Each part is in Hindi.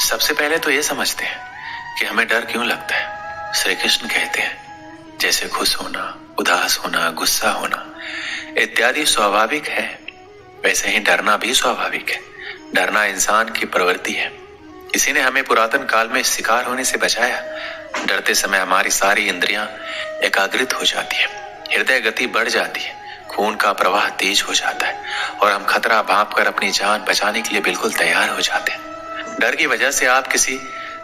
सबसे पहले तो ये समझते हैं कि हमें डर क्यों लगता है। श्री कृष्ण कहते हैं जैसे खुश होना, उदास होना, गुस्सा होना इत्यादि स्वाभाविक है, वैसे ही डरना भी स्वाभाविक है। डरना इंसान की प्रवृत्ति है। इसी ने हमें पुरातन काल में शिकार होने से बचाया। डरते समय हमारी सारी इंद्रियां एकाग्रित हो जाती है, हृदय गति बढ़ जाती है, खून का प्रवाह तेज हो जाता है और हम खतरा भांप कर अपनी जान बचाने के लिए बिल्कुल तैयार हो जाते हैं। डर की वजह से आप किसी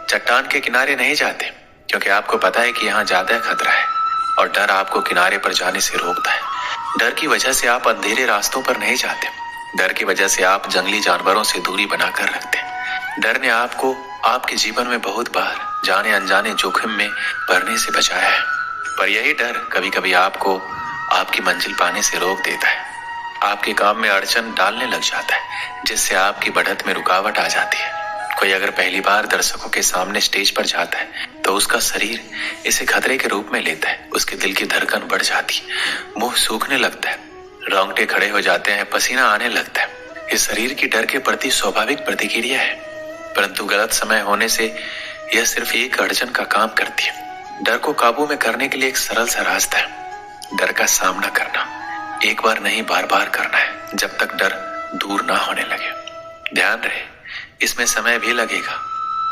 चट्टान के किनारे नहीं जाते, क्योंकि आपको पता है कि यहाँ ज्यादा खतरा है और डर आपको किनारे पर जाने से रोकता है। डर की वजह से आप अंधेरे रास्तों पर नहीं जाते। डर की वजह से आप जंगली जानवरों से दूरी बनाकर रखते हैं। डर ने आपको आपके जीवन में बहुत बार जाने अनजाने जोखिम में पड़ने से बचाया है, पर यही डर कभी कभी आपको आपकी मंजिल पाने से रोक देता है, आपके काम में अड़चन डालने लग जाता है, जिससे आपकी बढ़त में रुकावट आ जाती है। कोई अगर पहली बार दर्शकों के सामने स्टेज पर जाता है तो उसका शरीर इसे खतरे के रूप में लेता है। उसके दिल की धड़कन बढ़ जाती है, मुंह सूखने लगता है, रोंगटे खड़े हो जाते हैं, पसीना आने लगता है। ये शरीर की डर के प्रति स्वाभाविक प्रतिक्रिया है, परंतु गलत समय होने से यह सिर्फ एक अड़चन का काम करती है। डर को काबू में करने के लिए एक सरल सा रास्ता है। डर का सामना करना एक बार नहीं, बार बार करना है, जब तक डर दूर ना होने लगे। ध्यान रहे, इसमें समय भी लगेगा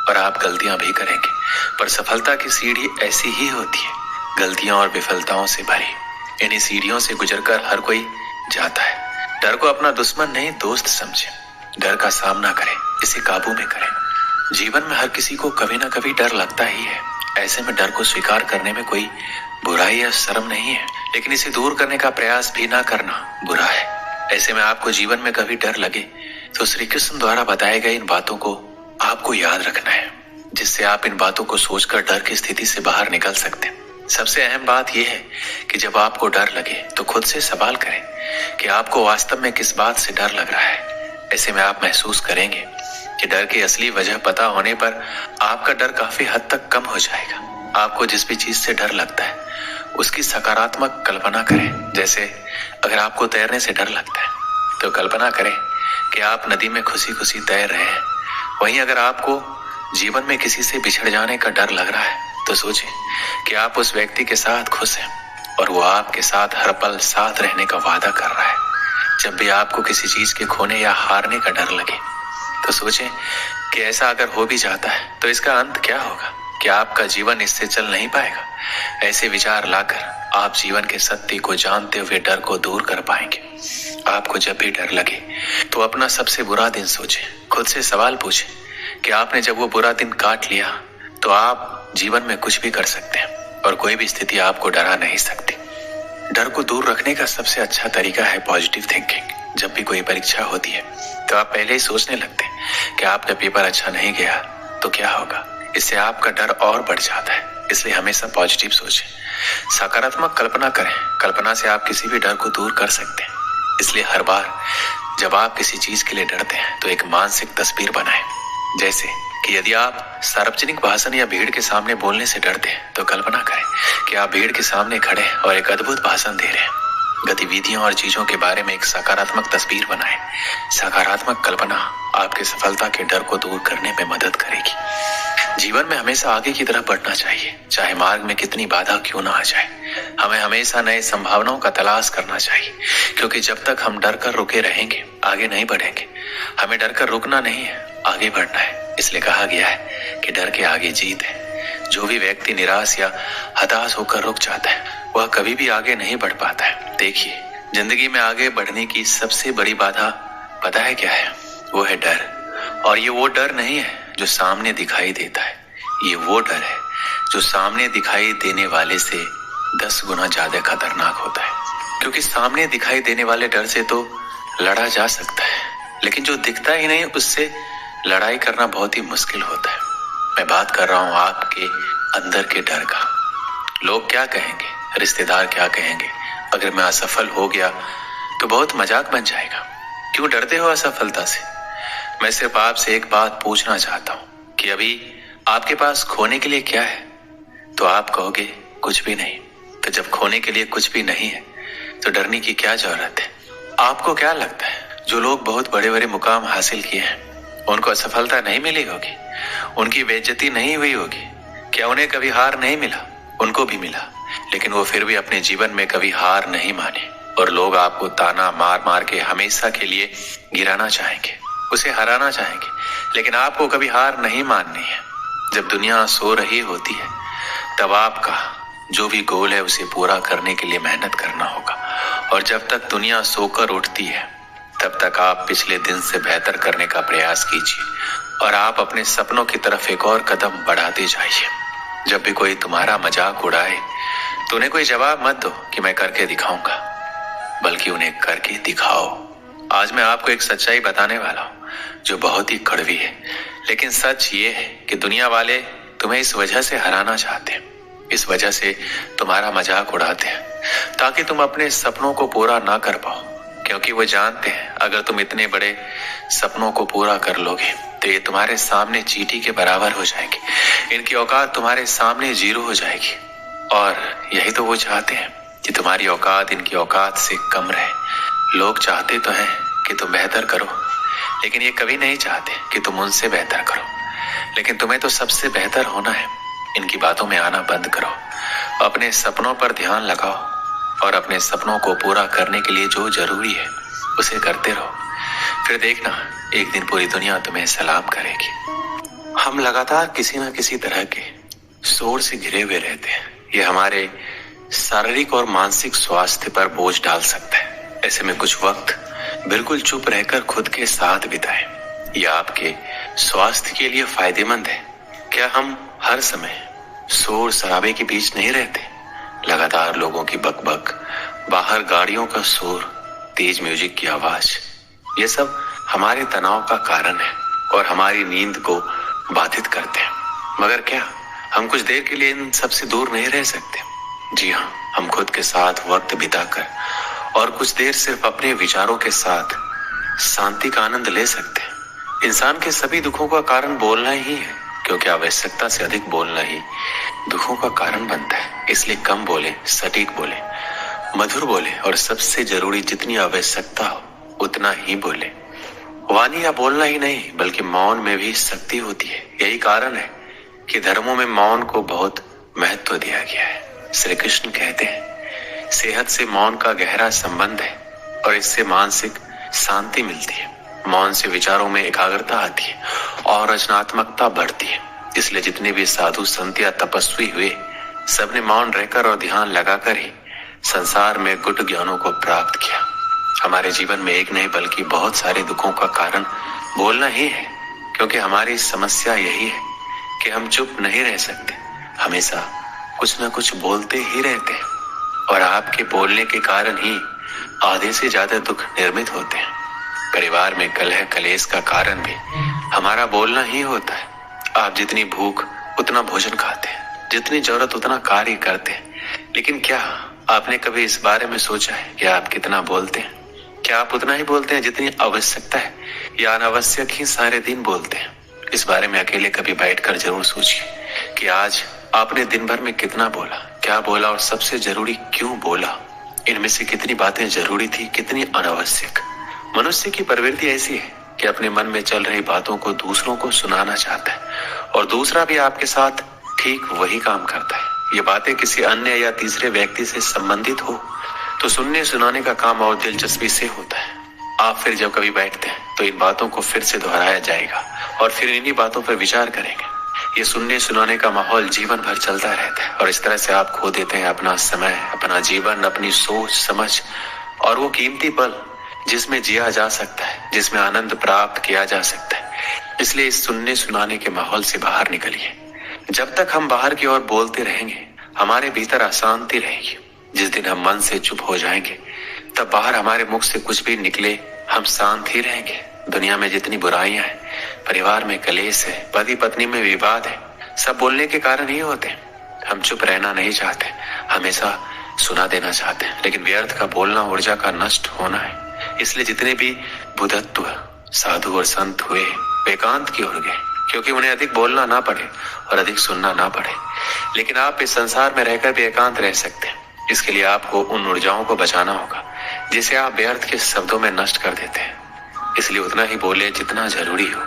और आप गलतियां भी करेंगे, पर सफलता की सीढ़ी ऐसी ही होती है, गलतियों और विफलताओं से भरी। इन्हीं सीढ़ियों से गुजरकर हर कोई जाता है। डर को अपना दुश्मन नहीं, दोस्त समझे। डर का सामना करें, इसे काबू में करें। जीवन में हर किसी को कभी ना कभी डर लगता ही है। ऐसे में डर को स्वीकार करने में कोई बुराई या शर्म नहीं है, लेकिन इसे दूर करने का प्रयास भी ना करना बुरा है। ऐसे में आपको जीवन में कभी डर लगे तो श्री कृष्ण द्वारा बताए गए इन बातों को आपको याद रखना है, जिससे आप इन बातों को सोचकर डर की स्थिति से बाहर निकल सकते हैं। सबसे अहम बात यह है कि जब आपको डर लगे तो खुद से सवाल करें कि आपको वास्तव में किस बात से डर लग रहा है। ऐसे में आप महसूस करेंगे कि डर की असली वजह पता होने पर आपका डर काफी हद तक कम हो जाएगा। आपको जिस भी चीज से डर लगता है उसकी सकारात्मक कल्पना करें। जैसे अगर आपको तैरने से डर लगता है तो कल्पना करें कि आप नदी में खुशी खुशी तैर रहे हैं। वहीं अगर आपको जीवन में किसी से बिछड़ जाने का डर लग रहा है तो सोचें कि आप उस व्यक्ति के साथ खुश हैं और वो आपके साथ हर पल साथ रहने का वादा कर रहा है। जब भी आपको किसी चीज के खोने या हारने का डर लगे तो सोचें कि ऐसा अगर हो भी जाता है तो इसका अंत क्या होगा, क्या आपका जीवन इससे चल नहीं पाएगा। ऐसे विचार लाकर आप जीवन के सत्य को जानते हुए डर को दूर कर पाएंगे। आपको जब भी डर लगे तो अपना सबसे बुरा दिन सोचें, खुद से सवाल पूछें कि आपने जब वो बुरा दिन काट लिया तो आप जीवन में कुछ भी कर सकते हैं और कोई भी स्थिति आपको डरा नहीं सकती। डर को दूर रखने का सबसे अच्छा तरीका है पॉजिटिव थिंकिंग। जब भी कोई परीक्षा होती है तो आप पहले ही सोचने लगते हैं कि आपका पेपर अच्छा नहीं गया तो क्या होगा। इससे आपका डर और बढ़ जाता है। इसलिए हमेशा पॉजिटिव सोचें, सकारात्मक कल्पना करें। कल्पना से आप किसी भी डर को दूर कर सकते हैं। इसलिए हर बार जब आप किसी चीज के लिए डरते हैं तो एक मानसिक तस्वीर बनाएं। जैसे कि यदि आप सार्वजनिक भाषण या भीड़ के सामने बोलने से डरते हैं तो कल्पना करें कि आप भीड़ के सामने खड़े हैं और एक अद्भुत भाषण दे रहे हैं। गतिविधियों और चीजों के बारे में एक सकारात्मक तस्वीर बनाएं। सकारात्मक कल्पना आपके सफलता के डर को दूर करने में मदद करेगी। जीवन में हमेशा आगे की तरफ बढ़ना चाहिए, चाहे मार्ग में कितनी बाधा क्यों ना आ जाए। हमें हमेशा नए संभावनाओं का तलाश करना चाहिए, क्योंकि जब तक हम डर कर रुके रहेंगे आगे नहीं बढ़ेंगे। हमें डर कर रुकना नहीं है, आगे बढ़ना है। इसलिए कहा गया है कि डर के आगे जीत है। जो भी व्यक्ति निराश या हताश होकर रुक जाता है वह कभी भी आगे नहीं बढ़ पाता है। देखिए, जिंदगी में आगे बढ़ने की सबसे बड़ी बाधा पता है क्या है? वो है डर। और ये वो डर नहीं है जो सामने दिखाई देता है, ये वो डर है जो सामने दिखाई देने वाले से 10 गुना ज्यादा खतरनाक होता है। क्योंकि सामने दिखाई देने वाले डर से तो लड़ा जा सकता है, लेकिन जो दिखता ही नहीं उससे लड़ाई करना बहुत ही मुश्किल होता है। मैं बात कर रहा हूँ आपके अंदर के डर का। लोग क्या कहेंगे, रिश्तेदार क्या कहेंगे, अगर मैं असफल हो गया तो बहुत मजाक बन जाएगा। क्यों डरते हो असफलता से? मैं सिर्फ आपसे एक बात पूछना चाहता हूँ कि अभी आपके पास खोने के लिए क्या है? तो आप कहोगे कुछ भी नहीं। तो जब खोने के लिए कुछ भी नहीं है तो डरने की क्या जरूरत है? आपको क्या लगता है जो लोग बहुत बड़े बड़े मुकाम हासिल किए हैं उनको असफलता नहीं मिली होगी, उनकी बेइज्जती नहीं हुई होगी, क्या उन्हें कभी हार नहीं मिला? उनको भी मिला, लेकिन वो फिर भी अपने जीवन में कभी हार नहीं माने। और लोग आपको ताना मार मार के हमेशा के लिए गिराना चाहेंगे, उसे हराना चाहेंगे, लेकिन आपको कभी हार नहीं माननी है। जब दुनिया सो रही होती है तब आपका जो भी गोल है उसे पूरा करने के लिए मेहनत करना होगा। और जब तक दुनिया सोकर उठती है तब तक आप पिछले दिन से बेहतर करने का प्रयास कीजिए और आप अपने सपनों की तरफ एक और कदम बढ़ाते जाइए। जब भी कोई तुम्हारा मजाक उड़ाए तो उन्हें कोई जवाब मत दो कि मैं करके दिखाऊंगा, बल्कि उन्हें करके दिखाओ। आज मैं आपको एक सच्चाई बताने वाला हूँ जो बहुत ही कड़वी है, लेकिन सच ये है कि दुनिया वाले तुम्हें इस वजह से हराना चाहते हैं, इस वजह से तुम्हारा मजाक उड़ाते हैं ताकि तुम अपने सपनों को पूरा ना कर पाओ। क्योंकि वो जानते हैं अगर तुम इतने बड़े सपनों को पूरा कर लोगे तो ये तुम्हारे सामने चींटी के बराबर हो जाएगी, इनकी औकात तुम्हारे सामने जीरो हो जाएगी। और यही तो वो चाहते हैं कि तुम्हारी औकात इनकी औकात से कम रहे। लोग चाहते तो हैं कि तुम बेहतर करो, लेकिन ये कभी नहीं चाहते कि तुम उनसे बेहतर करो। लेकिन तुम्हें तो सबसे बेहतर होना है। इनकी बातों में आना बंद करो, अपने सपनों पर ध्यान लगाओ और अपने सपनों को पूरा करने के लिए जो जरूरी है उसे करते रहो। फिर देखना एक दिन पूरी दुनिया तुम्हें सलाम करेगी। हम लगातार किसी न किसी तरह के शोर से घिरे हुए रहते हैं। ये हमारे शारीरिक और मानसिक स्वास्थ्य पर बोझ डाल सकता है। ऐसे में कुछ वक्त बिल्कुल चुप रहकर खुद के साथ बिताएं। यह आपके स्वास्थ्य के लिए फायदेमंद है। क्या हम हर समय शोर शराबे के बीच नहीं रहते? लगातार लोगों की बकबक, बाहर गाड़ियों का शोर, तेज म्यूजिक की आवाज, ये सब हमारे तनाव का कारण है और हमारी नींद को बाधित करते हैं। मगर क्या हम कुछ देर के लिए इन सब से दूर नहीं रह सकते? जी हाँ, हम खुद के साथ वक्त बिताकर और कुछ देर सिर्फ अपने विचारों के साथ शांति का आनंद ले सकते हैं। इंसान के सभी दुखों का कारण बोलना ही है, क्योंकि आवश्यकता से अधिक बोलना ही दुखों का कारण बनता है। इसलिए कम बोले, सटीक बोले, मधुर बोले और सबसे जरूरी जितनी आवश्यकता हो उतना ही बोले। वाणी या बोलना ही नहीं बल्कि मौन में भी शक्ति होती है। यही कारण है कि धर्मों में मौन को बहुत महत्व दिया गया है। श्री कृष्ण कहते हैं सेहत से मौन का गहरा संबंध है और इससे मानसिक शांति मिलती है। मौन से विचारों में एकाग्रता आती है और रचनात्मकता बढ़ती है। इसलिए जितने भी साधु संत या तपस्वी हुए सबने मौन रहकर और ध्यान लगाकर ही संसार में गुट ज्ञानों को प्राप्त किया। हमारे जीवन में एक नहीं बल्कि बहुत सारे दुखों का कारण बोलना ही है, क्योंकि हमारी समस्या यही है कि हम चुप नहीं रह सकते, हमेशा कुछ न कुछ बोलते ही रहते हैं। और आपके बोलने के कारण ही आधे से ज्यादा दुख निर्मित होते हैं। परिवार में कलह कलेश का कारण भी हमारा बोलना ही होता है। आप जितनी भूख उतना भोजन खाते हैं, जितनी जरूरत उतना कार्य करते हैं, लेकिन क्या आपने कभी इस बारे में सोचा है कि आप कितना बोलते हैं? क्या आप उतना ही बोलते हैं जितनी आवश्यकता है या अनावश्यक ही सारे दिन बोलते हैं? इस बारे में अकेले कभी बैठकर जरूर सोचिए कि आज आपने दिन भर में कितना बोला, क्या बोला और सबसे जरूरी क्यों बोला। इनमें से कितनी बातें जरूरी थी, कितनी अनावश्यक। मनुष्य की प्रवृत्ति ऐसी है कि अपने मन में चल रही बातों को दूसरों को सुनाना चाहता है और दूसरा भी आपके साथ ठीक वही काम करता है। ये बातें किसी अन्य या तीसरे व्यक्ति से संबंधित हो तो सुनने सुनाने का काम और दिलचस्पी से होता है। आप फिर जब कभी बैठते हैं तो इन बातों को फिर से दोहराया जाएगा और फिर इन्हीं बातों पर विचार करेंगे। ये सुनने सुनाने का माहौल जीवन भर चलता रहता है और इस तरह से आप खो देते हैं अपना समय, अपना जीवन, अपनी सोच समझ और वो कीमती पल जिसमें जिया जा सकता है, जिसमें आनंद प्राप्त किया जा सकता है। इसलिए इस सुनने सुनाने के माहौल से बाहर निकलिए। जब तक हम बाहर की ओर बोलते रहेंगे हमारे भीतर अशांति रहेगी। जिस दिन हम मन से चुप हो जाएंगे तब बाहर हमारे मुख से कुछ भी निकले हम शांत ही रहेंगे। दुनिया में जितनी बुराइयां हैं, परिवार में कलेश है, पति पत्नी में विवाद है, सब बोलने के कारण ही होते हैं। हम चुप रहना नहीं चाहते, हमेशा सुना देना चाहते हैं, लेकिन व्यर्थ का बोलना ऊर्जा का नष्ट होना है। इसलिए जितने भी बुद्धत्व साधु और संत हुए वे एकांत की ओर गए, क्योंकि उन्हें अधिक बोलना ना पड़े और अधिक सुनना ना पड़े। लेकिन आप इस संसार में रहकर भी एकांत रह सकते हैं। इसके लिए आपको उन ऊर्जाओं को बचाना होगा जिसे आप व्यर्थ के शब्दों में नष्ट कर देते हैं। इसलिए उतना ही बोले जितना जरूरी हो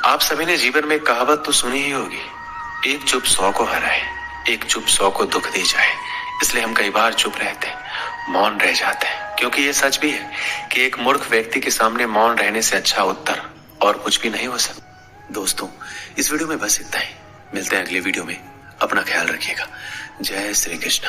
आप सभी ने जीवन में कहावत तो सुनी ही होगी, एक चुप 100 को हराए, एक चुप 100 को दुख दे जाए। इसलिए हम कई बार चुप रहते हैं, मौन रह जाते हैं, क्योंकि ये सच भी है कि एक मूर्ख व्यक्ति के सामने मौन रहने से अच्छा उत्तर और कुछ भी नहीं हो सकता। दोस्तों, इस वीडियो में बस इतना ही। मिलते हैं अगले वीडियो में। अपना ख्याल रखिएगा। जय श्री कृष्ण।